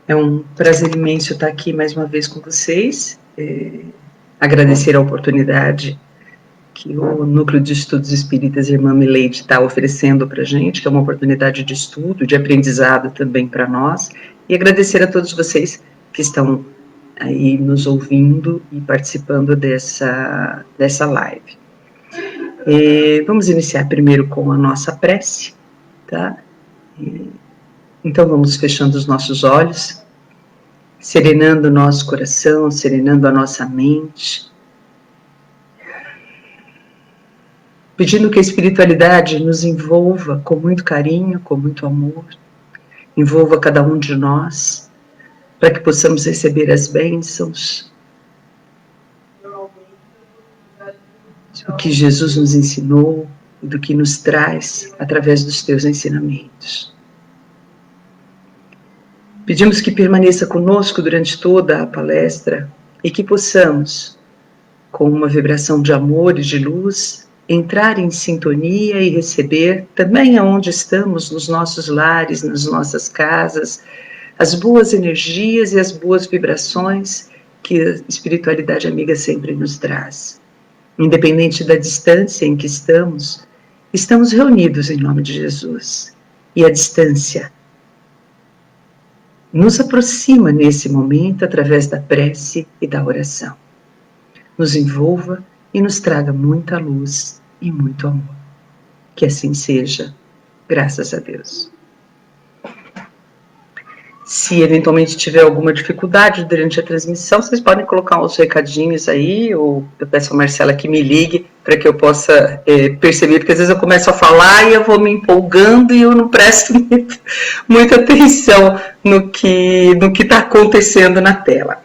É um prazer imenso estar aqui mais uma vez com vocês, agradecer a oportunidade que o Núcleo de Estudos Espíritas Irmã Mileide está oferecendo para a gente, que é uma oportunidade de estudo, de aprendizado também para nós, e agradecer a todos vocês que estão aí nos ouvindo e participando dessa live. Vamos iniciar primeiro com a nossa prece, tá? Então vamos fechando os nossos olhos, serenando o nosso coração, serenando a nossa mente, pedindo que a espiritualidade nos envolva com muito carinho, com muito amor, envolva cada um de nós, para que possamos receber as bênçãos, o que Jesus nos ensinou e do que nos traz através dos teus ensinamentos. Pedimos que permaneça conosco durante toda a palestra e que possamos, com uma vibração de amor e de luz, entrar em sintonia e receber também aonde estamos, nos nossos lares, nas nossas casas, as boas energias e as boas vibrações que a espiritualidade amiga sempre nos traz. Independente da distância em que estamos reunidos em nome de Jesus. E a distância nos aproxima nesse momento através da prece e da oração. Nos envolva e nos traga muita luz e muito amor. Que assim seja, graças a Deus. Se eventualmente tiver alguma dificuldade durante a transmissão, vocês podem colocar os recadinhos aí, ou eu peço a Marcela que me ligue para que eu possa perceber, porque às vezes eu começo a falar e eu vou me empolgando e eu não presto muita atenção no que está acontecendo na tela.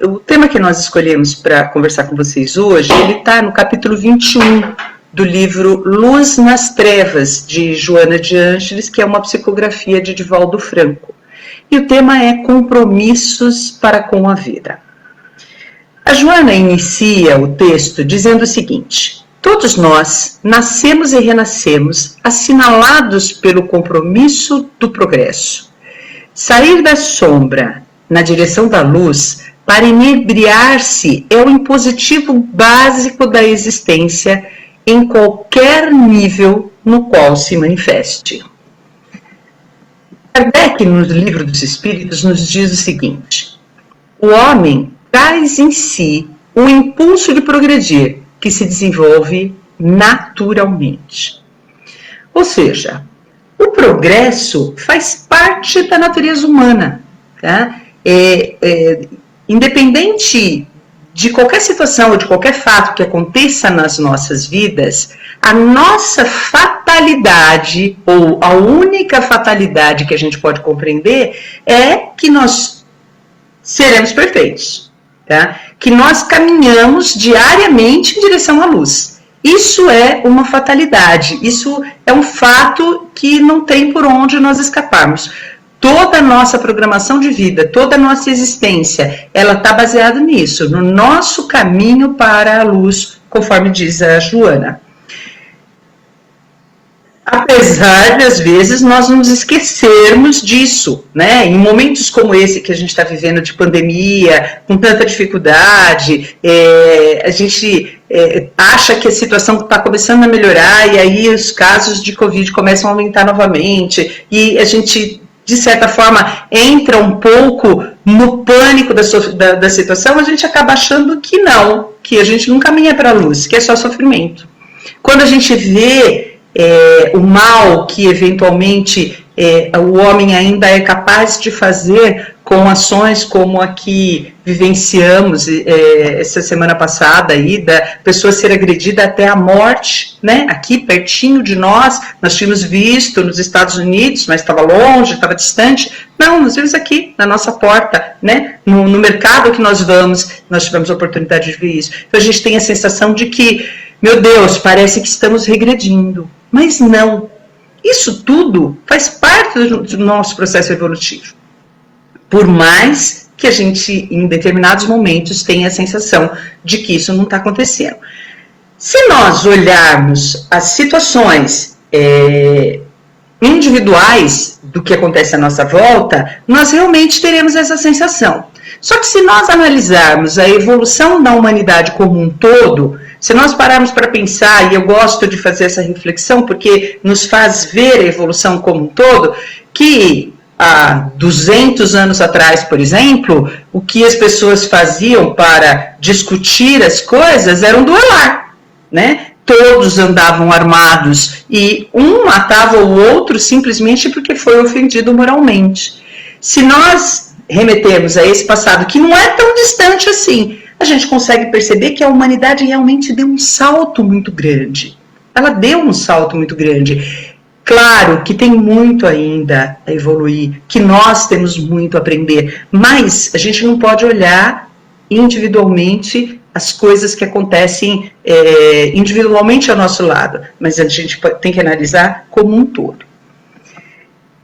O tema que nós escolhemos para conversar com vocês hoje, ele está no capítulo 21 do livro Luz nas Trevas, de Joana de Ângeles, que é uma psicografia de Divaldo Franco. E o tema é Compromissos para com a Vida. A Joana inicia o texto dizendo o seguinte: todos nós nascemos e renascemos assinalados pelo compromisso do progresso. Sair da sombra na direção da luz para inebriar-se é o impositivo básico da existência em qualquer nível no qual se manifeste. Kardec, no Livro dos Espíritos, nos diz o seguinte: o homem traz em si o impulso de progredir, que se desenvolve naturalmente. Ou seja, o progresso faz parte da natureza humana, tá? Independente de qualquer situação ou de qualquer fato que aconteça nas nossas vidas, a nossa fatalidade, ou a única fatalidade que a gente pode compreender, é que nós seremos perfeitos, tá? Que nós caminhamos diariamente em direção à luz. Isso é uma fatalidade, isso é um fato que não tem por onde nós escaparmos. Toda a nossa programação de vida, toda a nossa existência, ela está baseada nisso, no nosso caminho para a luz, conforme diz a Joana. Apesar de, às vezes, nós nos esquecermos disso, né? Em momentos como esse que a gente está vivendo de pandemia, com tanta dificuldade, a gente acha que a situação está começando a melhorar e aí os casos de Covid começam a aumentar novamente e a gente, de certa forma, entra um pouco no pânico da situação, a gente acaba achando que não, que a gente não caminha para a luz, que é só sofrimento. Quando a gente vê o mal que eventualmente o homem ainda é capaz de fazer com ações como a que vivenciamos essa semana passada aí, da pessoa ser agredida até a morte, né? Aqui pertinho de nós tínhamos visto nos Estados Unidos, mas estava longe, estava distante. Não, nós vimos aqui na nossa porta, né? No mercado que nós vamos, nós tivemos a oportunidade de ver isso. Então a gente tem a sensação de que, meu Deus, parece que estamos regredindo, mas não. Isso tudo faz parte do nosso processo evolutivo. Por mais que a gente, em determinados momentos, tenha a sensação de que isso não está acontecendo. Se nós olharmos as situações individuais do que acontece à nossa volta, nós realmente teremos essa sensação. Só que se nós analisarmos a evolução da humanidade como um todo, se nós pararmos para pensar, e eu gosto de fazer essa reflexão porque nos faz ver a evolução como um todo, que há 200 anos atrás, por exemplo, o que as pessoas faziam para discutir as coisas era um duelar, né? Todos andavam armados e um matava o outro simplesmente porque foi ofendido moralmente. Se nós remetermos a esse passado, que não é tão distante assim, a gente consegue perceber que a humanidade realmente deu um salto muito grande. Ela deu um salto muito grande. Claro que tem muito ainda a evoluir, que nós temos muito a aprender, mas a gente não pode olhar individualmente as coisas que acontecem individualmente ao nosso lado, mas a gente tem que analisar como um todo.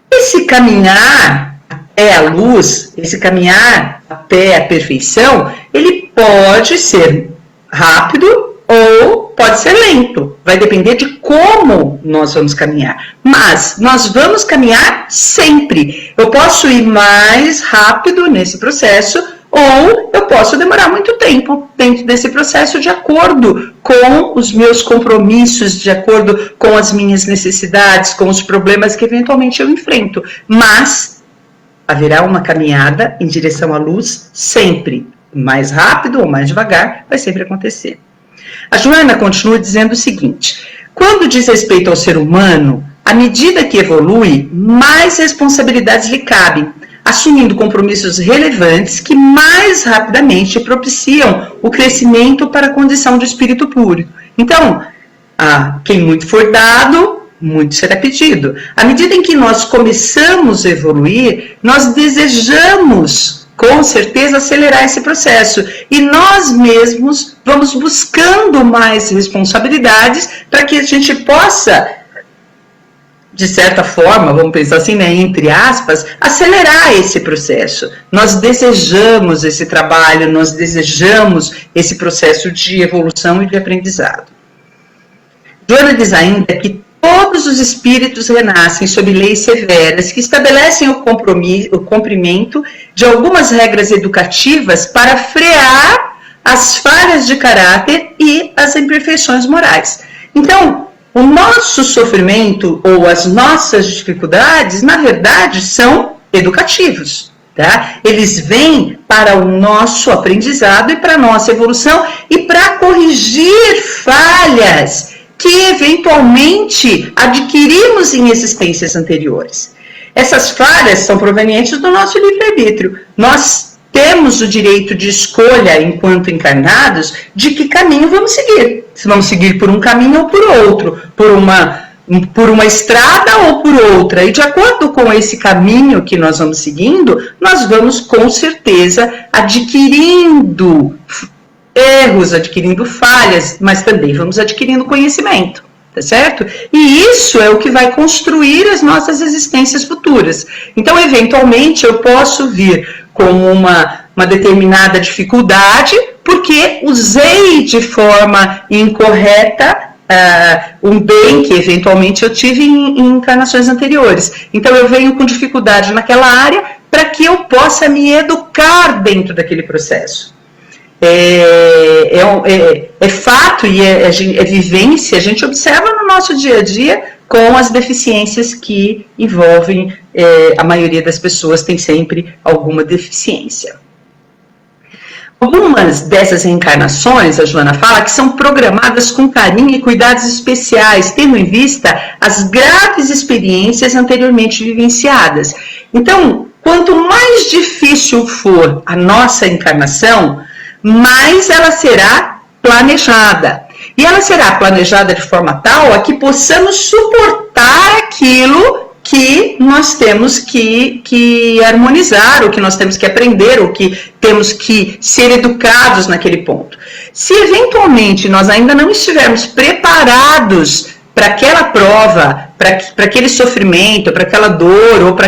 Esse caminhar até a luz, esse caminhar até a perfeição, ele pode ser rápido ou pode ser lento, vai depender de como nós vamos caminhar, mas nós vamos caminhar sempre. Eu posso ir mais rápido nesse processo ou eu posso demorar muito tempo dentro desse processo de acordo com os meus compromissos, de acordo com as minhas necessidades, com os problemas que eventualmente eu enfrento, mas haverá uma caminhada em direção à luz sempre, mais rápido ou mais devagar, vai sempre acontecer. A Joana continua dizendo o seguinte: quando diz respeito ao ser humano, à medida que evolui, mais responsabilidades lhe cabem, assumindo compromissos relevantes que mais rapidamente propiciam o crescimento para a condição de espírito puro. Então, a quem muito for dado, muito será pedido. À medida em que nós começamos a evoluir, nós desejamos, com certeza, acelerar esse processo. E nós mesmos vamos buscando mais responsabilidades para que a gente possa, de certa forma, vamos pensar assim, né, entre aspas, acelerar esse processo. Nós desejamos esse trabalho, nós desejamos esse processo de evolução e de aprendizado. Joana diz ainda que todos os espíritos renascem sob leis severas que estabelecem o cumprimento de algumas regras educativas para frear as falhas de caráter e as imperfeições morais. Então, o nosso sofrimento ou as nossas dificuldades, na verdade, são educativos. Tá? Eles vêm para o nosso aprendizado e para a nossa evolução e para corrigir falhas que eventualmente adquirimos em existências anteriores. Essas falhas são provenientes do nosso livre-arbítrio. Nós temos o direito de escolha, enquanto encarnados, de que caminho vamos seguir. Se vamos seguir por um caminho ou por outro, por uma estrada ou por outra. E de acordo com esse caminho que nós vamos seguindo, nós vamos com certeza adquirindo erros, adquirindo falhas, mas também vamos adquirindo conhecimento, tá certo? E isso é o que vai construir as nossas existências futuras. Então, eventualmente, eu posso vir com uma determinada dificuldade, porque usei de forma incorreta um bem que eventualmente eu tive em encarnações anteriores. Então, eu venho com dificuldade naquela área para que eu possa me educar dentro daquele processo. É fato e é vivência, a gente observa no nosso dia a dia com as deficiências que envolvem, a maioria das pessoas tem sempre alguma deficiência. Algumas dessas reencarnações, a Joana fala, que são programadas com carinho e cuidados especiais, tendo em vista as graves experiências anteriormente vivenciadas. Então, quanto mais difícil for a nossa encarnação, mais ela será planejada. E ela será planejada de forma tal a que possamos suportar aquilo que nós temos que harmonizar, ou que nós temos que aprender, ou que temos que ser educados naquele ponto. Se eventualmente nós ainda não estivermos preparados para aquela prova, para aquele sofrimento, para aquela dor, ou para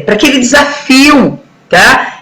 aquele desafio, tá?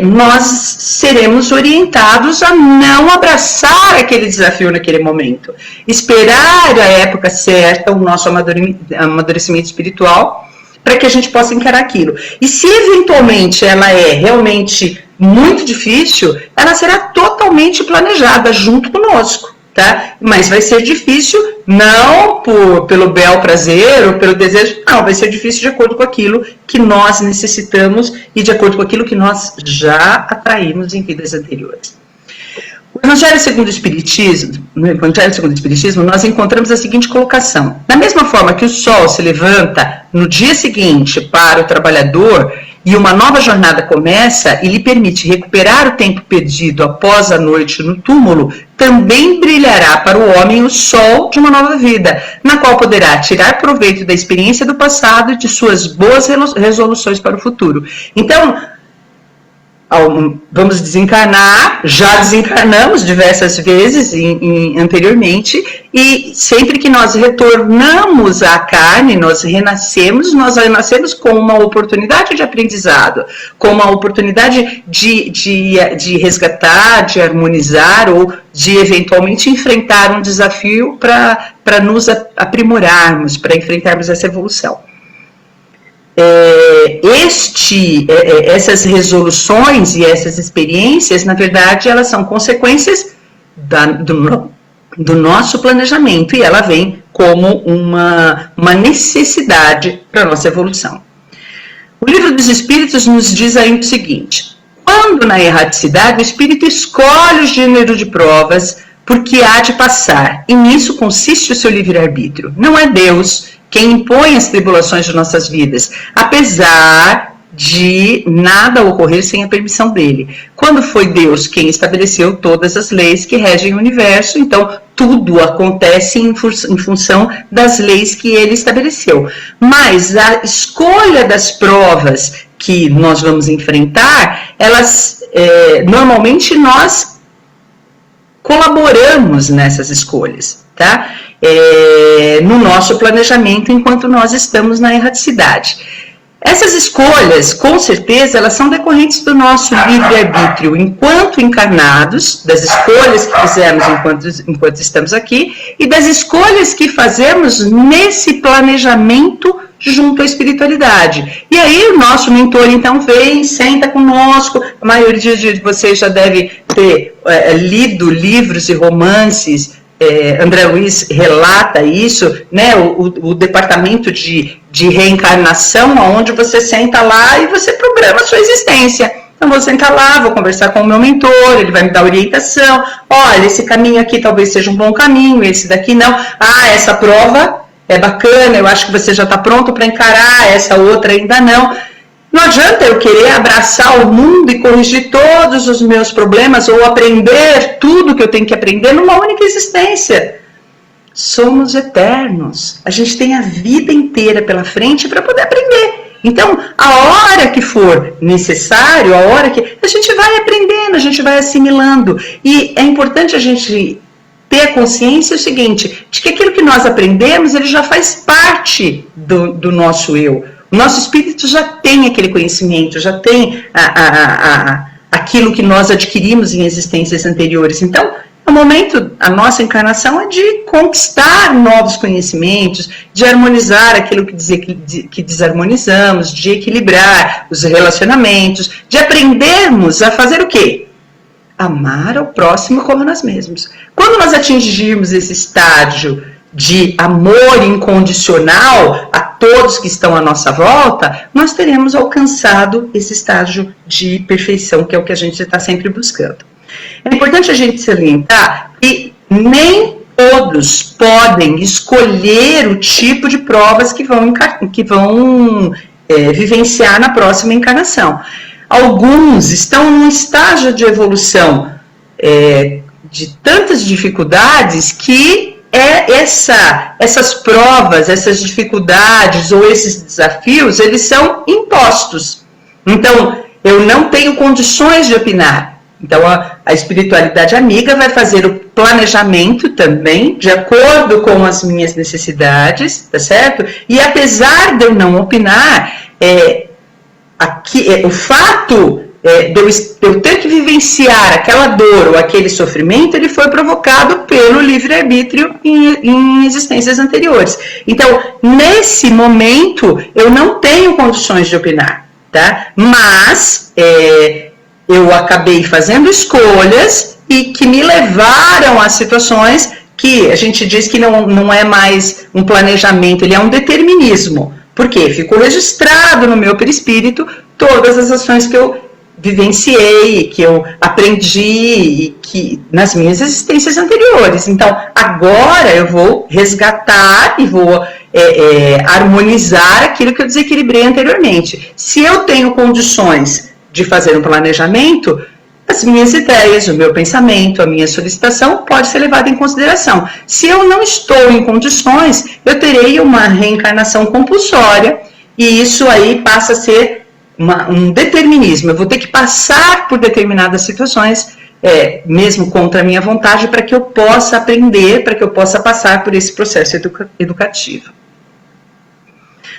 nós seremos orientados a não abraçar aquele desafio naquele momento. Esperar a época certa, o nosso amadurecimento espiritual, para que a gente possa encarar aquilo. E se eventualmente ela é realmente muito difícil, ela será totalmente planejada junto conosco, tá? Mas vai ser difícil não pelo bel prazer ou pelo desejo, não, vai ser difícil de acordo com aquilo que nós necessitamos e de acordo com aquilo que nós já atraímos em vidas anteriores. No Evangelho segundo o Espiritismo, nós encontramos a seguinte colocação. Da mesma forma que o sol se levanta no dia seguinte para o trabalhador e uma nova jornada começa e lhe permite recuperar o tempo perdido após a noite no túmulo, também brilhará para o homem o sol de uma nova vida, na qual poderá tirar proveito da experiência do passado e de suas boas resoluções para o futuro. Então, vamos desencarnar, já desencarnamos diversas vezes anteriormente, e sempre que nós retornamos à carne, nós renascemos com uma oportunidade de aprendizado, com uma oportunidade de resgatar, de harmonizar ou de eventualmente enfrentar um desafio para nos aprimorarmos, para enfrentarmos essa evolução. Essas resoluções e essas experiências, na verdade, elas são consequências do nosso planejamento, e ela vem como uma necessidade para a nossa evolução. O Livro dos Espíritos nos diz ainda o seguinte: quando na erraticidade o espírito escolhe o gênero de provas porque há de passar, e nisso consiste o seu livre-arbítrio. Não é Deus quem impõe as tribulações de nossas vidas, apesar de nada ocorrer sem a permissão dele. Quando foi Deus quem estabeleceu todas as leis que regem o universo, então tudo acontece em função das leis que ele estabeleceu. Mas a escolha das provas que nós vamos enfrentar, elas normalmente nós colaboramos nessas escolhas, tá? No nosso planejamento enquanto nós estamos na erraticidade. Essas escolhas, com certeza, elas são decorrentes do nosso livre-arbítrio enquanto encarnados, das escolhas que fizemos enquanto estamos aqui e das escolhas que fazemos nesse planejamento junto à espiritualidade. E aí o nosso mentor então vem, senta conosco. A maioria de vocês já deve ter lido livros e romances. André Luiz relata isso, né? O departamento de reencarnação, onde você senta lá e você programa a sua existência. Então vou sentar lá, vou conversar com o meu mentor, ele vai me dar orientação. Olha, esse caminho aqui talvez seja um bom caminho, esse daqui não. Essa prova é bacana, eu acho que você já está pronto para encarar, essa outra ainda não. Não adianta eu querer abraçar o mundo e corrigir todos os meus problemas ou aprender tudo que eu tenho que aprender numa única existência. Somos eternos. A gente tem a vida inteira pela frente para poder aprender. Então, a hora que for necessário, a hora que a gente vai aprendendo, a gente vai assimilando. E é importante a gente ter a consciência o seguinte, de que aquilo que nós aprendemos, ele já faz parte do nosso eu. O nosso espírito já tem aquele conhecimento, já tem aquilo que nós adquirimos em existências anteriores. Então, no momento, a nossa encarnação é de conquistar novos conhecimentos, de harmonizar aquilo que desarmonizamos, de equilibrar os relacionamentos, de aprendermos a fazer o quê? Amar ao próximo como nós mesmos. Quando nós atingirmos esse estágio de amor incondicional a todos que estão à nossa volta, nós teremos alcançado esse estágio de perfeição, que é o que a gente está sempre buscando. É importante a gente salientar que nem todos podem escolher o tipo de provas que vão vivenciar na próxima encarnação. Alguns estão num estágio de evolução de tantas dificuldades que essas provas, essas dificuldades ou esses desafios, eles são impostos. Então, eu não tenho condições de opinar. Então, a espiritualidade amiga vai fazer o planejamento também, de acordo com as minhas necessidades, tá certo? E apesar de eu não opinar, o fato de eu ter que vivenciar aquela dor ou aquele sofrimento, ele foi provocado pelo livre-arbítrio em existências anteriores. Então, nesse momento, eu não tenho condições de opinar, tá? Mas eu acabei fazendo escolhas e que me levaram a situações que a gente diz que não é mais um planejamento, ele é um determinismo. Por quê? Ficou registrado no meu perispírito todas as ações que eu vivenciei, que eu aprendi e que nas minhas existências anteriores. Então, agora eu vou resgatar e vou harmonizar aquilo que eu desequilibrei anteriormente. Se eu tenho condições de fazer um planejamento, as minhas ideias, o meu pensamento, a minha solicitação pode ser levada em consideração. Se eu não estou em condições, eu terei uma reencarnação compulsória e isso aí passa a ser um determinismo. Eu vou ter que passar por determinadas situações, mesmo contra a minha vontade, para que eu possa aprender, para que eu possa passar por esse processo educativo.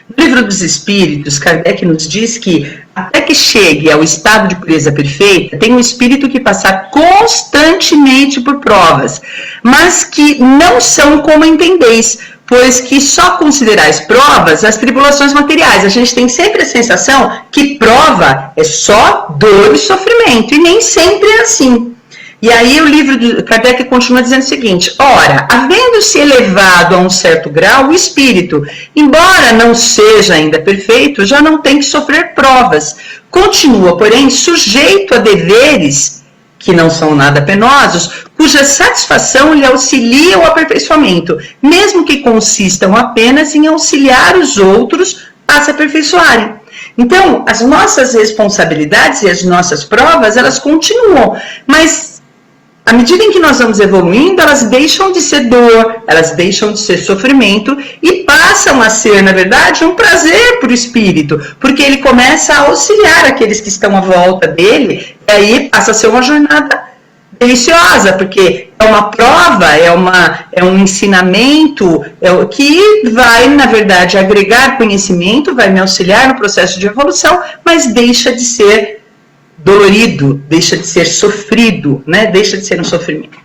No Livro dos Espíritos, Kardec nos diz que, até que chegue ao estado de pureza perfeita, tem um espírito que passar constantemente por provas, mas que não são como entendeis, pois que só considerais provas as tribulações materiais. A gente tem sempre a sensação que prova é só dor e sofrimento, e nem sempre é assim. E aí o livro de Kardec continua dizendo o seguinte: ora, havendo-se elevado a um certo grau, o espírito, embora não seja ainda perfeito, já não tem que sofrer provas. Continua, porém, sujeito a deveres que não são nada penosos, cuja satisfação lhe auxilia o aperfeiçoamento, mesmo que consistam apenas em auxiliar os outros a se aperfeiçoarem. Então, as nossas responsabilidades e as nossas provas, elas continuam, mas à medida em que nós vamos evoluindo, elas deixam de ser dor, elas deixam de ser sofrimento e passam a ser, na verdade, um prazer para o espírito, porque ele começa a auxiliar aqueles que estão à volta dele, e aí passa a ser uma jornada deliciosa, porque é uma prova, é um ensinamento que vai, na verdade, agregar conhecimento, vai me auxiliar no processo de evolução, mas deixa de ser dolorido, deixa de ser sofrido, né? Deixa de ser um sofrimento.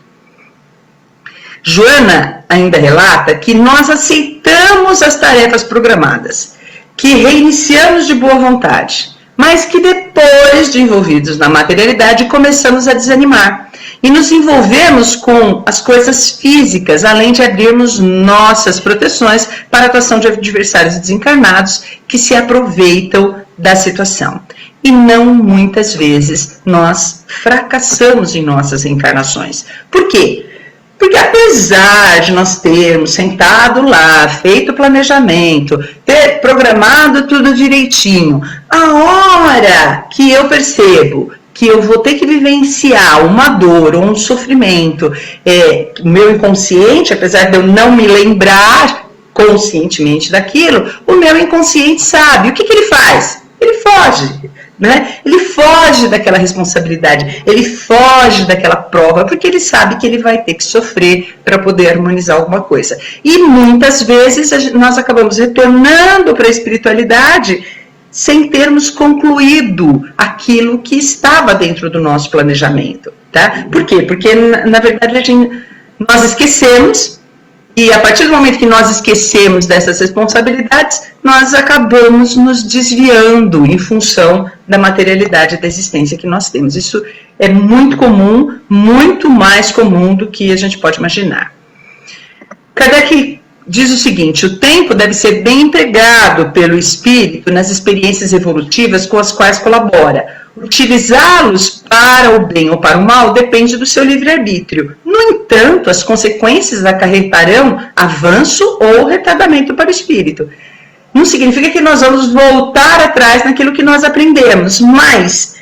Joana ainda relata que nós aceitamos as tarefas programadas, que reiniciamos de boa vontade, mas que depois de envolvidos na materialidade começamos a desanimar e nos envolvemos com as coisas físicas, além de abrirmos nossas proteções para a atuação de adversários desencarnados que se aproveitam da situação. E não muitas vezes nós fracassamos em nossas encarnações. Por quê? Porque apesar de nós termos sentado lá, feito o planejamento, ter programado tudo direitinho, a hora que eu percebo que eu vou ter que vivenciar uma dor ou um sofrimento, o meu inconsciente, apesar de eu não me lembrar conscientemente daquilo, o meu inconsciente sabe. O que ele faz? Ele foge. Né? Ele foge daquela responsabilidade, ele foge daquela prova, porque ele sabe que ele vai ter que sofrer para poder harmonizar alguma coisa. E muitas vezes nós acabamos retornando para a espiritualidade sem termos concluído aquilo que estava dentro do nosso planejamento. Tá? Por quê? Porque, na verdade, nós esquecemos. E a partir do momento que nós esquecemos dessas responsabilidades, nós acabamos nos desviando em função da materialidade da existência que nós temos. Isso é muito comum, muito mais comum do que a gente pode imaginar. Kardec diz o seguinte: o tempo deve ser bem empregado pelo espírito nas experiências evolutivas com as quais colabora. Utilizá-los para o bem ou para o mal depende do seu livre-arbítrio. No entanto, as consequências acarretarão avanço ou retardamento para o espírito. Não significa que nós vamos voltar atrás naquilo que nós aprendemos, mas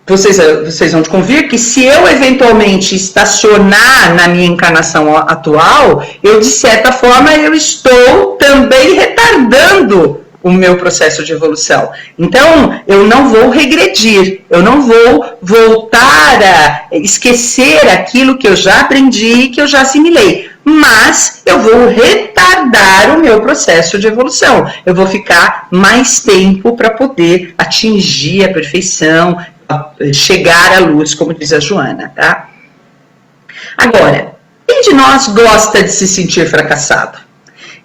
vocês vão convir que se eu eventualmente estacionar na minha encarnação atual, eu de certa forma eu estou também retardando o meu processo de evolução. Então, eu não vou regredir, eu não vou voltar a esquecer aquilo que eu já aprendi, que eu já assimilei, mas eu vou retardar o meu processo de evolução. Eu vou ficar mais tempo para poder atingir a perfeição, chegar à luz, como diz a Joana, tá? Agora, quem de nós gosta de se sentir fracassado?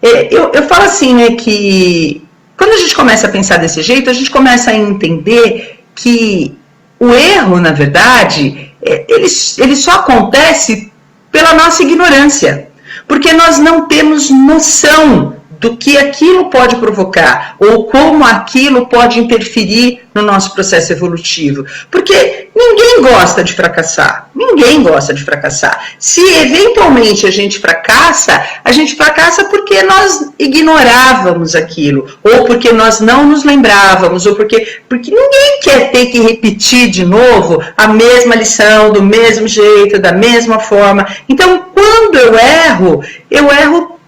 Eu falo assim, né, que quando a gente começa a pensar desse jeito, a gente começa a entender que o erro, na verdade, ele só acontece pela nossa ignorância, porque nós não temos noção do que aquilo pode provocar, ou como aquilo pode interferir no nosso processo evolutivo. Porque ninguém gosta de fracassar. Ninguém gosta de fracassar. Se eventualmente a gente fracassa porque nós ignorávamos aquilo, ou porque nós não nos lembrávamos, ou porque ninguém quer ter que repetir de novo a mesma lição, do mesmo jeito, da mesma forma. Então, quando eu erro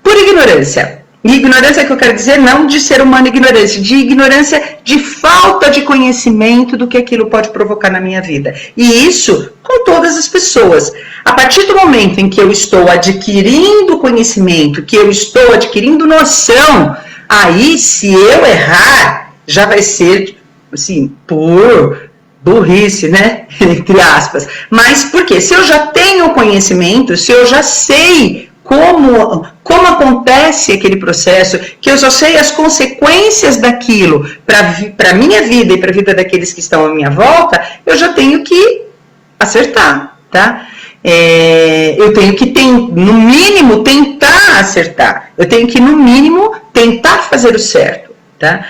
por ignorância. E ignorância que eu quero dizer não de ser humano ignorância, de ignorância de falta de conhecimento do que aquilo pode provocar na minha vida. E isso com todas as pessoas. A partir do momento em que eu estou adquirindo conhecimento, que eu estou adquirindo noção, aí se eu errar, já vai ser, assim, por burrice, né? Entre aspas. Mas por quê? Se eu já tenho conhecimento, se eu já sei como acontece aquele processo, que eu só sei as consequências daquilo para a minha vida e para a vida daqueles que estão à minha volta, eu já tenho que acertar, tá? Eu tenho que, no mínimo, tentar acertar. Eu tenho que, no mínimo, tentar fazer o certo, tá?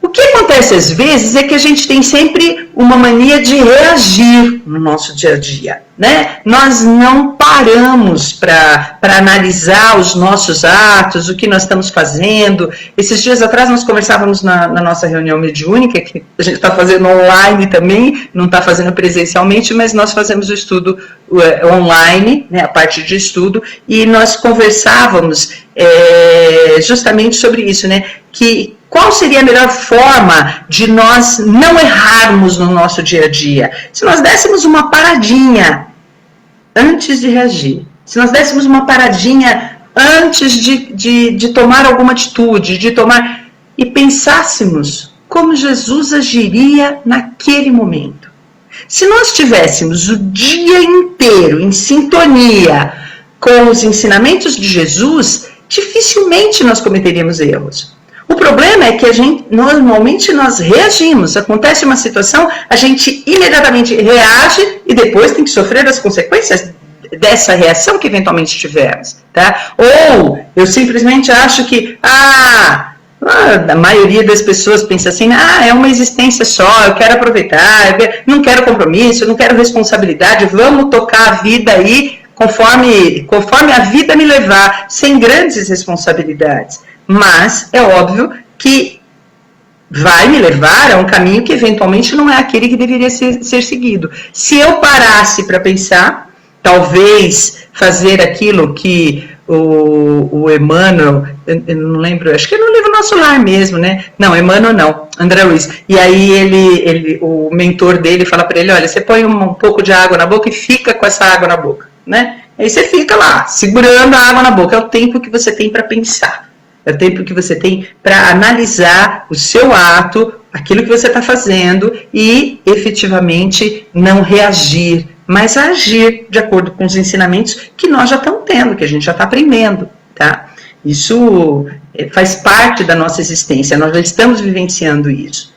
O que acontece às vezes é que a gente tem sempre uma mania de reagir no nosso dia a dia, né? Nós não paramos para analisar os nossos atos, o que nós estamos fazendo. Esses dias atrás nós conversávamos na nossa reunião mediúnica, que a gente está fazendo online também, não está fazendo presencialmente, mas nós fazemos o estudo online, né, a parte de estudo, e nós conversávamos justamente sobre isso, né? Que qual seria a melhor forma de nós não errarmos no nosso dia a dia? Se nós dessemos uma paradinha antes de reagir, se nós dessemos uma paradinha antes de tomar alguma atitude, e pensássemos como Jesus agiria naquele momento. Se nós tivéssemos o dia inteiro em sintonia com os ensinamentos de Jesus, dificilmente nós cometeríamos erros. O problema é que normalmente nós reagimos, acontece uma situação, a gente imediatamente reage e depois tem que sofrer as consequências dessa reação que eventualmente tivemos, tá? Ou eu simplesmente acho que, a maioria das pessoas pensa assim, é uma existência só, eu quero aproveitar, não quero compromisso, não quero responsabilidade, vamos tocar a vida aí conforme a vida me levar, sem grandes responsabilidades. Mas é óbvio que vai me levar a um caminho que eventualmente não é aquele que deveria ser seguido. Se eu parasse para pensar, talvez fazer aquilo que o Emmanuel, eu não lembro, acho que é no livro Nosso Lar mesmo, né? Não, Emmanuel não, André Luiz. E aí o mentor dele fala para ele, olha, você põe um pouco de água na boca e fica com essa água na boca, né? Aí você fica lá, segurando a água na boca, é o tempo que você tem para pensar. É o tempo que você tem para analisar o seu ato, aquilo que você está fazendo e efetivamente não reagir, mas agir de acordo com os ensinamentos que nós já estamos tendo, que a gente já está aprendendo, tá? Isso faz parte da nossa existência, nós já estamos vivenciando isso.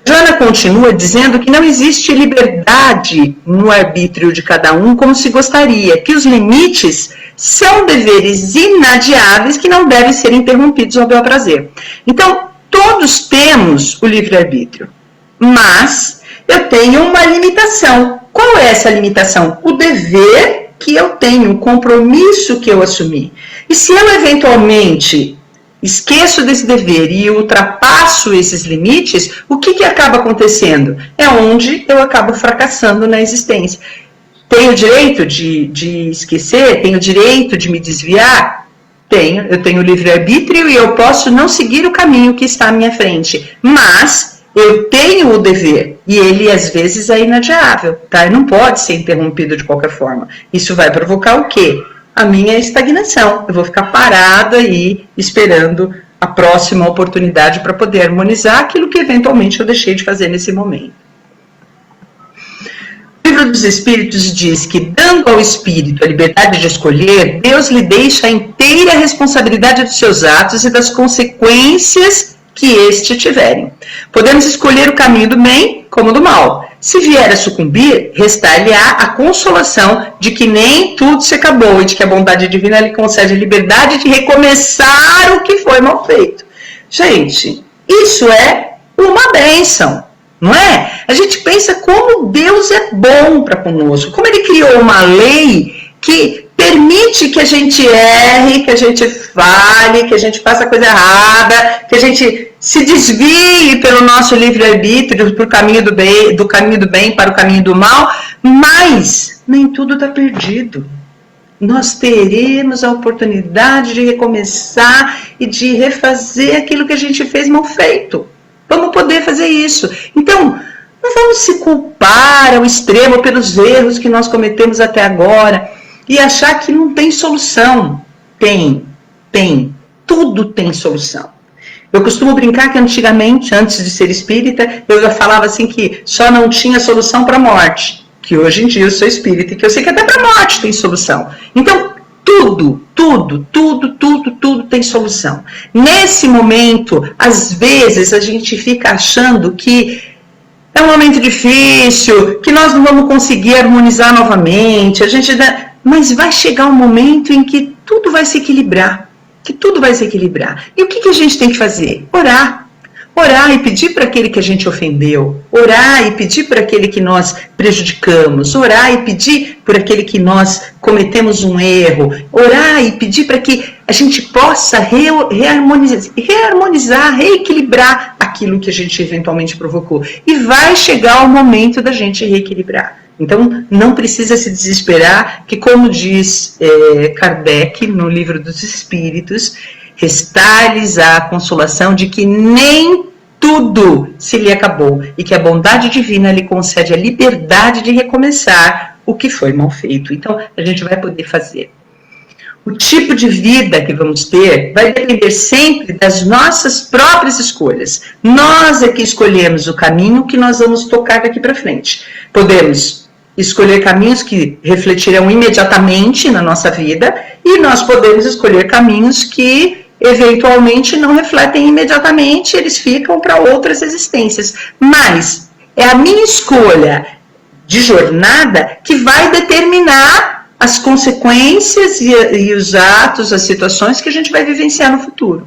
Joana continua dizendo que não existe liberdade no arbítrio de cada um como se gostaria, que os limites são deveres inadiáveis que não devem ser interrompidos ao bel prazer. Então, todos temos o livre-arbítrio, mas eu tenho uma limitação. Qual é essa limitação? O dever que eu tenho, o compromisso que eu assumi. E se eu eventualmente esqueço desse dever e ultrapasso esses limites, o que acaba acontecendo? É onde eu acabo fracassando na existência. Tenho o direito de esquecer? Tenho o direito de me desviar? Tenho. Eu tenho livre-arbítrio e eu posso não seguir o caminho que está à minha frente. Mas eu tenho o dever e ele às vezes é inadiável, tá? Ele não pode ser interrompido de qualquer forma. Isso vai provocar o quê? A minha estagnação. Eu vou ficar parada aí esperando a próxima oportunidade para poder harmonizar aquilo que eventualmente eu deixei de fazer nesse momento. livro dos Espíritos diz que, dando ao Espírito a liberdade de escolher, Deus lhe deixa a inteira responsabilidade dos seus atos e das consequências que este tiverem. Podemos escolher o caminho do bem como do mal. Se vier a sucumbir, restar-lhe-á a consolação de que nem tudo se acabou e de que a bondade divina lhe concede a liberdade de recomeçar o que foi mal feito. Gente, isso é uma bênção, não é? A gente pensa como Deus é bom para conosco, como Ele criou uma lei que permite que a gente erre, que a gente fale, que a gente faça coisa errada, que a gente se desvie pelo nosso livre-arbítrio do caminho do bem para o caminho do mal, mas nem tudo está perdido. Nós teremos a oportunidade de recomeçar e de refazer aquilo que a gente fez mal feito. Vamos poder fazer isso. Então, não vamos se culpar ao extremo pelos erros que nós cometemos até agora e achar que não tem solução. Tem. Tudo tem solução. Eu costumo brincar que antigamente, antes de ser espírita, eu já falava assim que só não tinha solução para a morte. Que hoje em dia eu sou espírita e que eu sei que até para a morte tem solução. Então, tudo tem solução. Nesse momento, às vezes, a gente fica achando que é um momento difícil, que nós não vamos conseguir harmonizar novamente, mas vai chegar um momento em que tudo vai se equilibrar. E o que a gente tem que fazer? Orar e pedir para aquele que a gente ofendeu, orar e pedir para aquele que nós prejudicamos, orar e pedir por aquele que nós cometemos um erro, orar e pedir para que a gente possa reharmonizar, reequilibrar aquilo que a gente eventualmente provocou. E vai chegar o momento da gente reequilibrar. Então, não precisa se desesperar, que como diz Kardec no Livro dos Espíritos, restar-lhes a consolação de que nem tudo se lhe acabou e que a bondade divina lhe concede a liberdade de recomeçar o que foi mal feito. Então, a gente vai poder fazer. O tipo de vida que vamos ter vai depender sempre das nossas próprias escolhas. Nós é que escolhemos o caminho que nós vamos tocar daqui para frente. Podemos escolher caminhos que refletirão imediatamente na nossa vida e nós podemos escolher caminhos que eventualmente não refletem imediatamente, eles ficam para outras existências. Mas é a minha escolha de jornada que vai determinar as consequências e os atos, as situações que a gente vai vivenciar no futuro.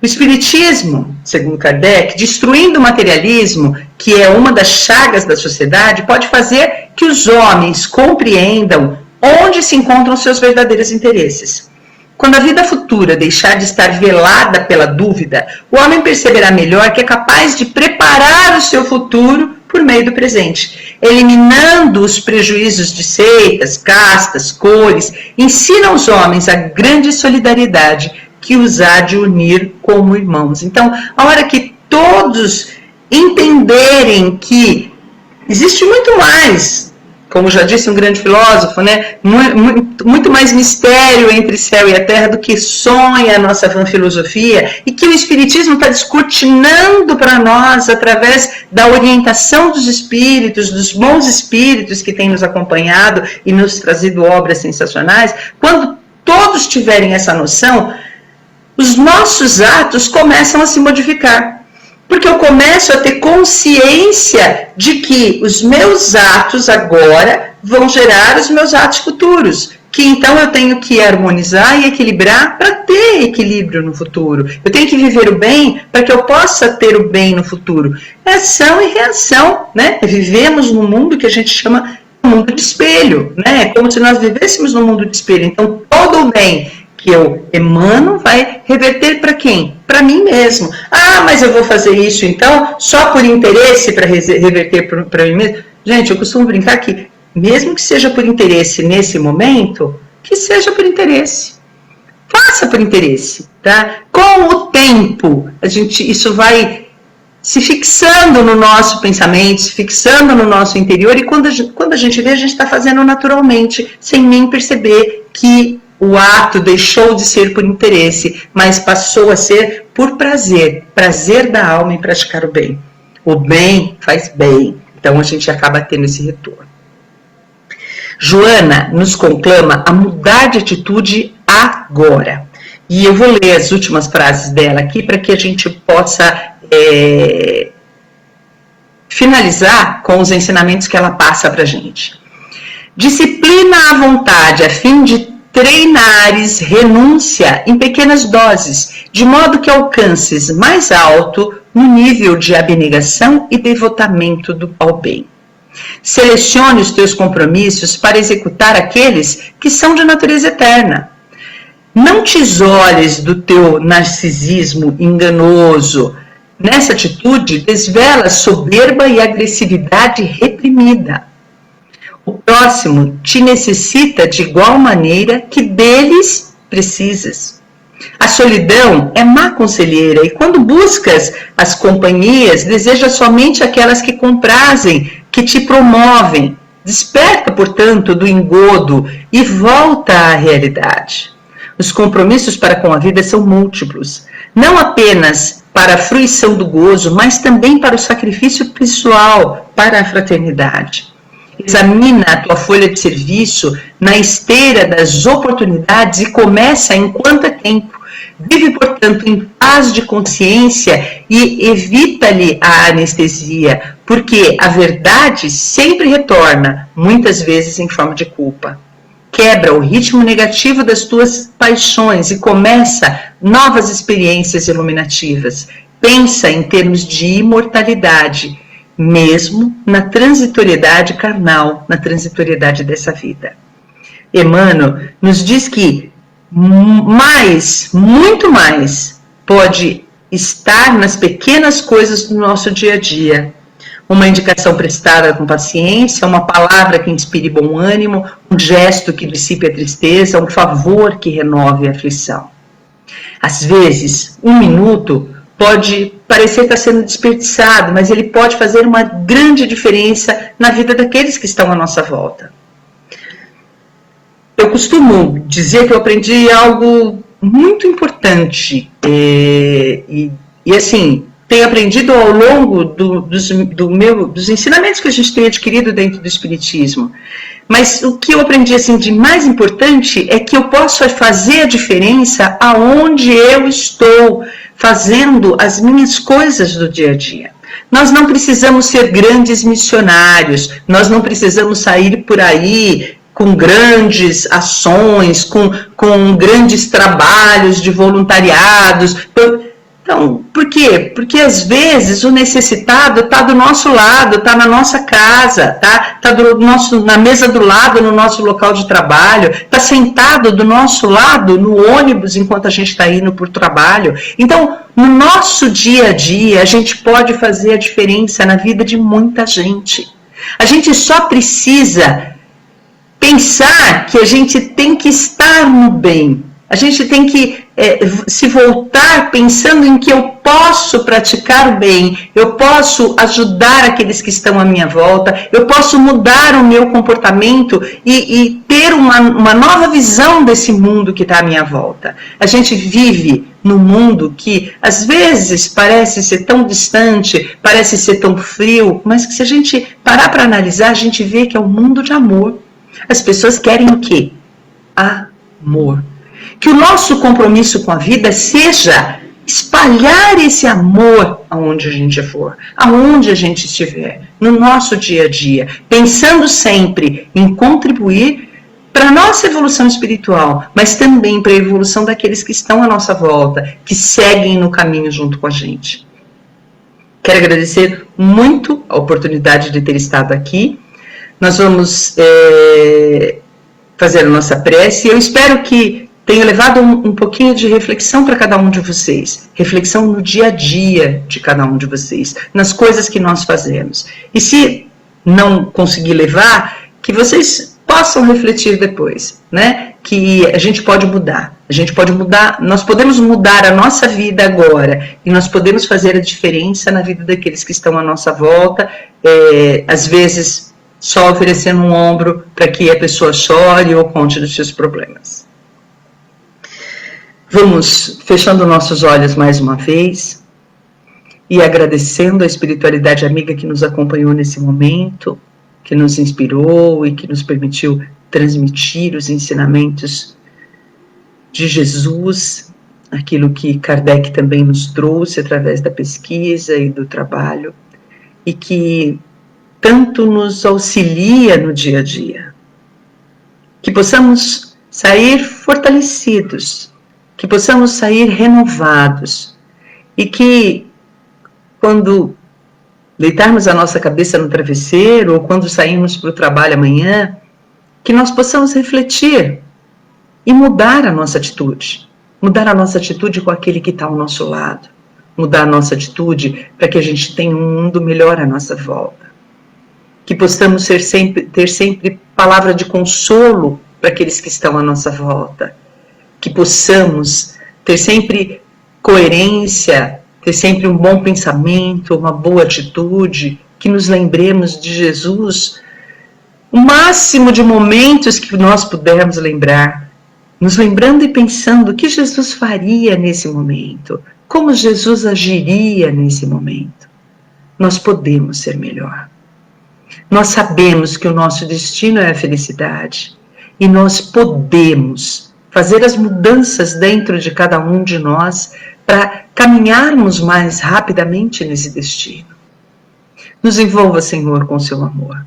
O Espiritismo, segundo Kardec, destruindo o materialismo, que é uma das chagas da sociedade, pode fazer que os homens compreendam onde se encontram seus verdadeiros interesses. Quando a vida futura deixar de estar velada pela dúvida, o homem perceberá melhor que é capaz de preparar o seu futuro por meio do presente. Eliminando os prejuízos de seitas, castas, cores, ensina aos homens a grande solidariedade que os há de unir como irmãos. Então, a hora que todos entenderem que existe muito mais, como já disse um grande filósofo, né? Muito mais mistério entre céu e a terra do que sonha a nossa vã filosofia, e que o Espiritismo está descortinando para nós através da orientação dos espíritos, dos bons espíritos que têm nos acompanhado e nos trazido obras sensacionais. Quando todos tiverem essa noção, os nossos atos começam a se modificar. Porque eu começo a ter consciência de que os meus atos agora vão gerar os meus atos futuros. Que então eu tenho que harmonizar e equilibrar para ter equilíbrio no futuro. Eu tenho que viver o bem para que eu possa ter o bem no futuro. É ação e reação, né? Vivemos num mundo que a gente chama de mundo de espelho, né? É como se nós vivêssemos num mundo de espelho. Então todo o bem que eu emano vai reverter para quem? Para mim mesmo. Ah, mas eu vou fazer isso então só por interesse para reverter para mim mesmo? Gente, eu costumo brincar que mesmo que seja por interesse nesse momento, que seja por interesse. Faça por interesse, tá? Com o tempo, isso vai se fixando no nosso pensamento, se fixando no nosso interior, e quando a gente vê, a gente está fazendo naturalmente, sem nem perceber que o ato deixou de ser por interesse, mas passou a ser por prazer, prazer da alma em praticar o bem. O bem faz bem, então a gente acaba tendo esse retorno. Joana nos conclama a mudar de atitude agora. E eu vou ler as últimas frases dela aqui para que a gente possa finalizar com os ensinamentos que ela passa para a gente. Disciplina à vontade a fim de treinares renúncia em pequenas doses, de modo que alcances mais alto no nível de abnegação e devotamento ao bem. Selecione os teus compromissos para executar aqueles que são de natureza eterna. Não te isoles do teu narcisismo enganoso. Nessa atitude, desvela soberba e agressividade reprimida. O próximo te necessita de igual maneira que deles precisas. A solidão é má conselheira e quando buscas as companhias, deseja somente aquelas que comprazem, que te promovem. Desperta, portanto, do engodo e volta à realidade. Os compromissos para com a vida são múltiplos, não apenas para a fruição do gozo, mas também para o sacrifício pessoal, para a fraternidade. Examina a tua folha de serviço na esteira das oportunidades e começa enquanto é tempo. Vive, portanto, em paz de consciência e evita-lhe a anestesia, porque a verdade sempre retorna, muitas vezes em forma de culpa. Quebra o ritmo negativo das tuas paixões e começa novas experiências iluminativas. Pensa em termos de imortalidade, mesmo na transitoriedade carnal, na transitoriedade dessa vida. Emmanuel nos diz que muito mais, pode estar nas pequenas coisas do nosso dia a dia. Uma indicação prestada com paciência, uma palavra que inspire bom ânimo, um gesto que dissipe a tristeza, um favor que renove a aflição. Às vezes, 1 minuto pode parecer estar sendo desperdiçado, mas ele pode fazer uma grande diferença na vida daqueles que estão à nossa volta. Eu costumo dizer que eu aprendi algo muito importante e assim, tenho aprendido ao longo dos ensinamentos que a gente tem adquirido dentro do Espiritismo. Mas o que eu aprendi assim, de mais importante é que eu posso fazer a diferença aonde eu estou fazendo as minhas coisas do dia a dia. Nós não precisamos ser grandes missionários, nós não precisamos sair por aí com grandes ações, com grandes trabalhos de voluntariados. Então, por quê? Porque às vezes o necessitado está do nosso lado, está na nossa casa, tá na mesa do lado, no nosso local de trabalho, está sentado do nosso lado no ônibus enquanto a gente está indo por trabalho. Então, no nosso dia a dia, a gente pode fazer a diferença na vida de muita gente. A gente só precisa pensar que a gente tem que estar no bem. A gente tem que se voltar pensando em que eu posso praticar o bem, eu posso ajudar aqueles que estão à minha volta, eu posso mudar o meu comportamento e ter uma nova visão desse mundo que está à minha volta. A gente vive num mundo que às vezes parece ser tão distante, parece ser tão frio, mas que se a gente parar para analisar, a gente vê que é um mundo de amor. As pessoas querem o quê? Amor. Que o nosso compromisso com a vida seja espalhar esse amor aonde a gente for, aonde a gente estiver, no nosso dia a dia, pensando sempre em contribuir para a nossa evolução espiritual, mas também para a evolução daqueles que estão à nossa volta, que seguem no caminho junto com a gente. Quero agradecer muito a oportunidade de ter estado aqui. Nós vamos fazer a nossa prece e eu espero que tenha levado um pouquinho de reflexão para cada um de vocês. Reflexão no dia a dia de cada um de vocês, nas coisas que nós fazemos. E se não conseguir levar, que vocês possam refletir depois, né? Que a gente pode mudar. A gente pode mudar, nós podemos mudar a nossa vida agora e nós podemos fazer a diferença na vida daqueles que estão à nossa volta, às vezes só oferecendo um ombro para que a pessoa chore ou conte dos seus problemas. Vamos fechando nossos olhos mais uma vez e agradecendo a espiritualidade amiga que nos acompanhou nesse momento, que nos inspirou e que nos permitiu transmitir os ensinamentos de Jesus, aquilo que Kardec também nos trouxe através da pesquisa e do trabalho, e que tanto nos auxilia no dia a dia. Que possamos sair fortalecidos, que possamos sair renovados, e que quando deitarmos a nossa cabeça no travesseiro, ou quando sairmos para o trabalho amanhã, que nós possamos refletir e mudar a nossa atitude. Mudar a nossa atitude com aquele que está ao nosso lado. Mudar a nossa atitude para que a gente tenha um mundo melhor à nossa volta. Que possamos ter sempre palavra de consolo para aqueles que estão à nossa volta. Que possamos ter sempre coerência, ter sempre um bom pensamento, uma boa atitude, que nos lembremos de Jesus o máximo de momentos que nós pudermos lembrar, nos lembrando e pensando o que Jesus faria nesse momento, como Jesus agiria nesse momento. Nós podemos ser melhor. Nós sabemos que o nosso destino é a felicidade e nós podemos fazer as mudanças dentro de cada um de nós para caminharmos mais rapidamente nesse destino. Nos envolva, Senhor, com seu amor.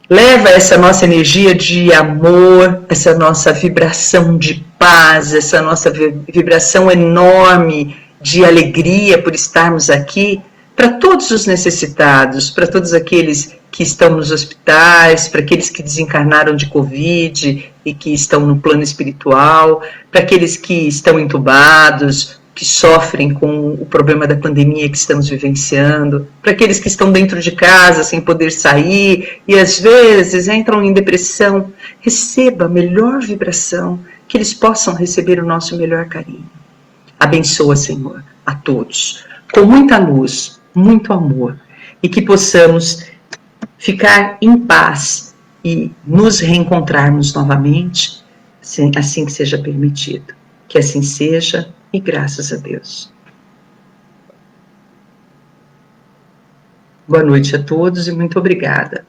Leva essa nossa energia de amor, essa nossa vibração de paz, essa nossa vibração enorme de alegria por estarmos aqui, para todos os necessitados, para todos aqueles que estão nos hospitais, para aqueles que desencarnaram de Covid e que estão no plano espiritual, para aqueles que estão entubados, que sofrem com o problema da pandemia que estamos vivenciando, para aqueles que estão dentro de casa sem poder sair e às vezes entram em depressão. Receba a melhor vibração, que eles possam receber o nosso melhor carinho. Abençoa, Senhor, a todos, com muita luz, muito amor, e que possamos ficar em paz e nos reencontrarmos novamente, assim que seja permitido. Que assim seja, e graças a Deus. Boa noite a todos e muito obrigada.